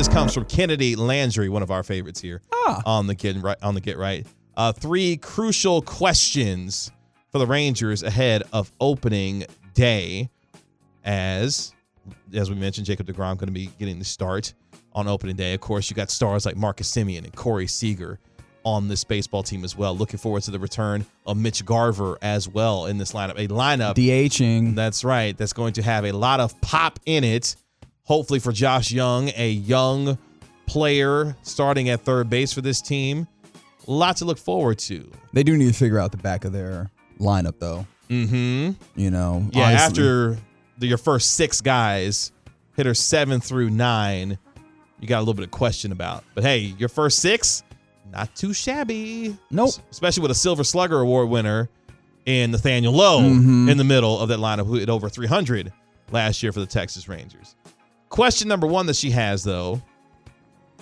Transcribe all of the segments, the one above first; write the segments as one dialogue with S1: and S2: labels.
S1: This comes from Kennedy Landry, one of our favorites here on the Get Right. 3 crucial questions for the Rangers ahead of opening day. As we mentioned, Jacob deGrom going to be getting the start on opening day. Of course, you got stars like Marcus Semien and Corey Seager on this baseball team as well. Looking forward to the return of Mitch Garver as well in this lineup. A lineup
S2: DHing.
S1: That's right. That's going to have a lot of pop in it. Hopefully for Josh Young, a young player starting at third base for this team. A lot to look forward to.
S2: They do need to figure out the back of their lineup, though.
S1: Mm-hmm.
S2: You know,
S1: yeah.
S2: honestly.
S1: After your first 6 guys, hitters 7 through 9, you got a little bit of question about. But hey, your first 6, not too shabby.
S2: Nope.
S1: Especially with a Silver Slugger Award winner in Nathaniel Lowe in the middle of that lineup, who hit over 300 last year for the Texas Rangers. Question number 1 that she has, though,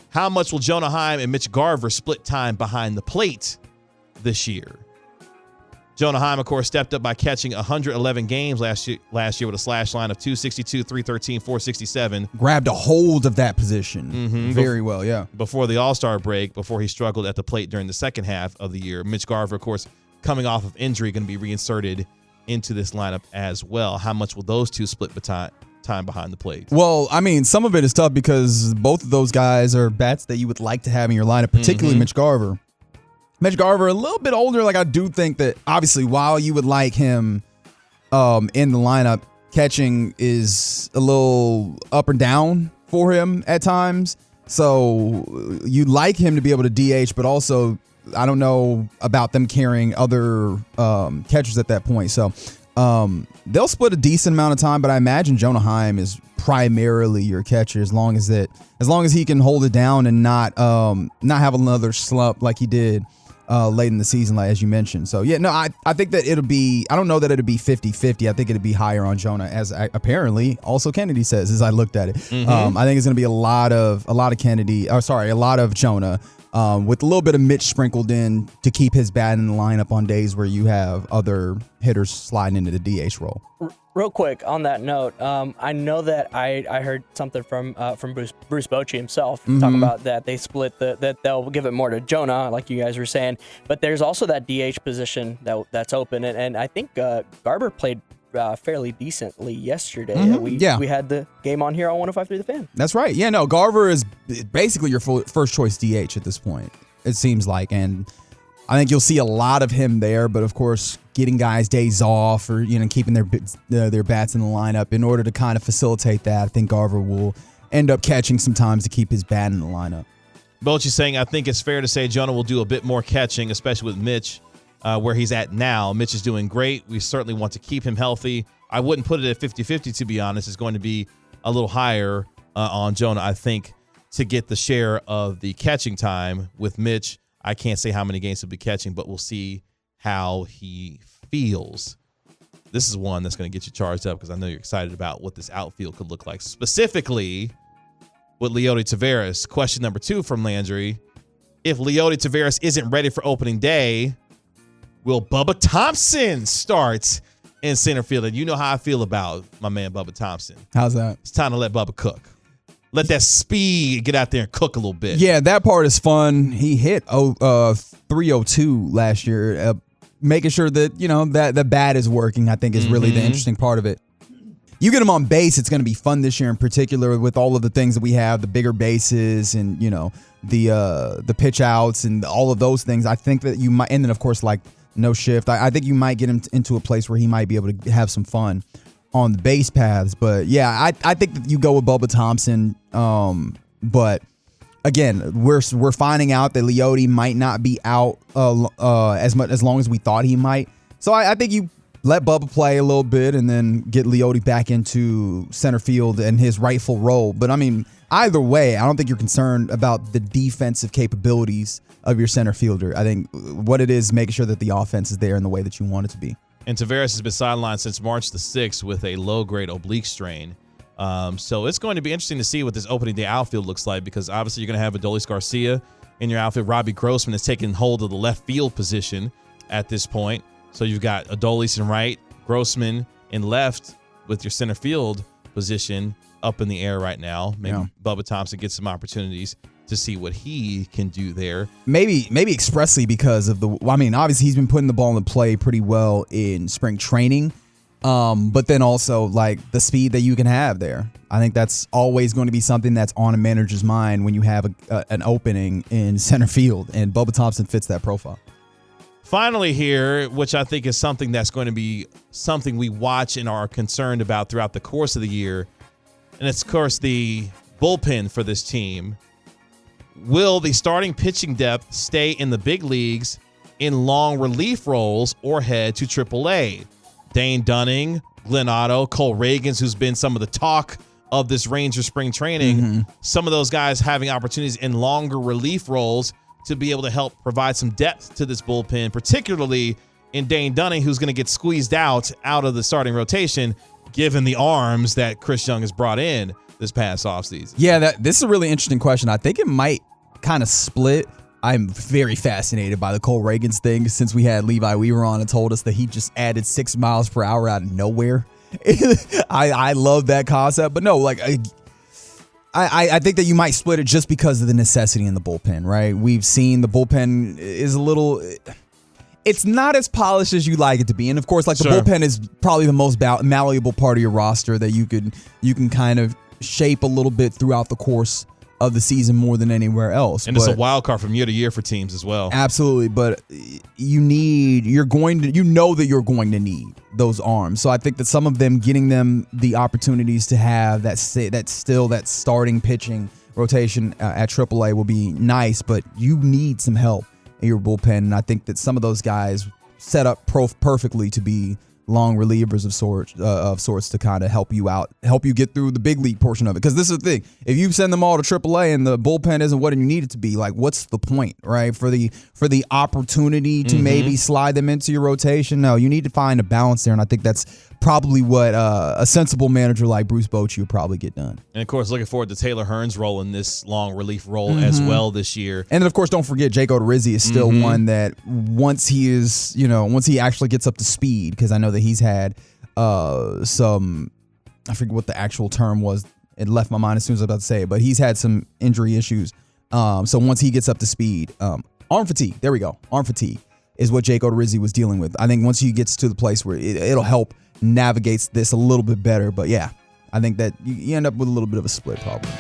S1: how much will Jonah Heim and Mitch Garver split time behind the plate this year? Jonah Heim, of course, stepped up by catching 111 games last year with a slash line of 262, 313, 467.
S2: Grabbed a hold of that position very well, yeah.
S1: Before the All-Star break, before he struggled at the plate during the second half of the year. Mitch Garver, of course, coming off of injury, going to be reinserted into this lineup as well. How much will those two split time behind the plate?
S2: Well, I mean, some of it is tough because both of those guys are bats that you would like to have in your lineup, particularly Mitch Garver. Mitch Garver, a little bit older. Like, I do think that, obviously, while you would like him in the lineup, catching is a little up or down for him at times. So you'd like him to be able to DH, but also I don't know about them carrying other catchers at that point. So they'll split a decent amount of time, but I imagine Jonah Heim is primarily your catcher as long as he can hold it down and not have another slump like he did late in the season, like as you mentioned. So yeah, no, I think that it'll be, I don't know that it'll be 50-50. I think it'll be higher on Jonah, as apparently also Kennedy says as I looked at it. I think it's going to be a lot of Jonah. With a little bit of Mitch sprinkled in to keep his bat in the lineup on days where you have other hitters sliding into the DH role.
S3: Real quick on that note, I know that I heard something from Bruce Bochy himself talking about that they split that they'll give it more to Jonah, like you guys were saying, but there's also that DH position that's open, and I think Garber played fairly decently yesterday. We had the game on here on 105.3 The Fan.
S2: That's right. Yeah, no, Garver is basically your first choice DH at this point, it seems like, and I think you'll see a lot of him there, but of course, getting guys days off or keeping their bats in the lineup in order to kind of facilitate that, I think Garver will end up catching sometimes to keep his bat in the lineup.
S1: Bochy's saying, I think it's fair to say Jonah will do a bit more catching, especially with Mitch. Where he's at now. Mitch is doing great. We certainly want to keep him healthy. I wouldn't put it at 50-50, to be honest. It's going to be a little higher on Jonah, I think, to get the share of the catching time. With Mitch, I can't say how many games he'll be catching, but we'll see how he feels. This is one that's going to get you charged up because I know you're excited about what this outfield could look like. Specifically with Leody Taveras. Question number 2 from Landry. If Leody Taveras isn't ready for opening day, will Bubba Thompson start in center field? And you know how I feel about my man Bubba Thompson.
S2: How's that?
S1: It's time to let Bubba cook. Let that speed get out there and cook a little bit.
S2: Yeah, that part is fun. He hit 302 last year. Making sure that, that the bat is working, I think, is really the interesting part of it. You get him on base, it's going to be fun this year in particular with all of the things that we have, the bigger bases and, the pitch outs and all of those things. I think that you might, and then, of course, like, no shift. I think you might get him into a place where he might be able to have some fun on the base paths. But yeah, I think that you go with Bubba Thompson. But again, we're finding out that Leody might not be out as long as we thought he might. So I think you let Bubba play a little bit and then get Leody back into center field and his rightful role. But I mean, either way, I don't think you're concerned about the defensive capabilities of your center fielder. I think what it is making sure that the offense is there in the way that you want it to be.
S1: And Taveras has been sidelined since March the 6th with a low-grade oblique strain. So it's going to be interesting to see what this opening day outfield looks like because obviously you're going to have Adolis Garcia in your outfield. Robbie Grossman is taking hold of the left field position at this point. So you've got Adolis in right, Grossman in left with your center field position. up in the air right now. Maybe Bubba Thompson gets some opportunities to see what he can do there.
S2: Maybe expressly because of obviously he's been putting the ball in play pretty well in spring training. But then also like the speed that you can have there. I think that's always going to be something that's on a manager's mind when you have an opening in center field, and Bubba Thompson fits that profile.
S1: Finally here, which I think is something that's going to be something we watch and are concerned about throughout the course of the year, and it's, of course, the bullpen for this team. Will the starting pitching depth stay in the big leagues in long relief roles or head to AAA? Dane Dunning, Glenn Otto, Cole Reagans, who's been some of the talk of this Ranger spring training, some of those guys having opportunities in longer relief roles to be able to help provide some depth to this bullpen, particularly in Dane Dunning, who's going to get squeezed out of the starting rotation, given the arms that Chris Young has brought in this past offseason.
S2: Yeah, this is a really interesting question. I think it might kind of split. I'm very fascinated by the Cole Reagans thing since we had Levi Weaver on and told us that he just added 6 miles per hour out of nowhere. I love that concept, but no, like I think that you might split it just because of the necessity in the bullpen, right? We've seen the bullpen is a little, it's not as polished as you like it to be, and of course, like the bullpen is probably the most malleable part of your roster that you can kind of shape a little bit throughout the course of the season more than anywhere else.
S1: And it's a wild card from year to year for teams as well.
S2: Absolutely, but you're going to need those arms. So I think that some of them, getting them the opportunities to have that starting pitching rotation at AAA will be nice, but you need some help in your bullpen. And I think that some of those guys set up perfectly to be long relievers of sorts to kind of help you out, help you get through the big league portion of it. Because this is the thing: if you send them all to AAA and the bullpen isn't what you need it to be, like, what's the point, right? For the opportunity to maybe slide them into your rotation, no, you need to find a balance there, and I think that's probably what a sensible manager like Bruce Bochy would probably get done.
S1: And of course, looking forward to Taylor Hearn's role in this long relief role as well this year.
S2: And then of course, don't forget Jake Odorizzi is still one that once he actually gets up to speed, because I know that he's had some, I forget what the actual term was. It left my mind as soon as I was about to say it, but he's had some injury issues. So once he gets up to speed, arm fatigue. There we go. Arm fatigue is what Jake Odorizzi was dealing with. I think once he gets to the place where it'll help navigates this a little bit better. But yeah, I think that you end up with a little bit of a split probably.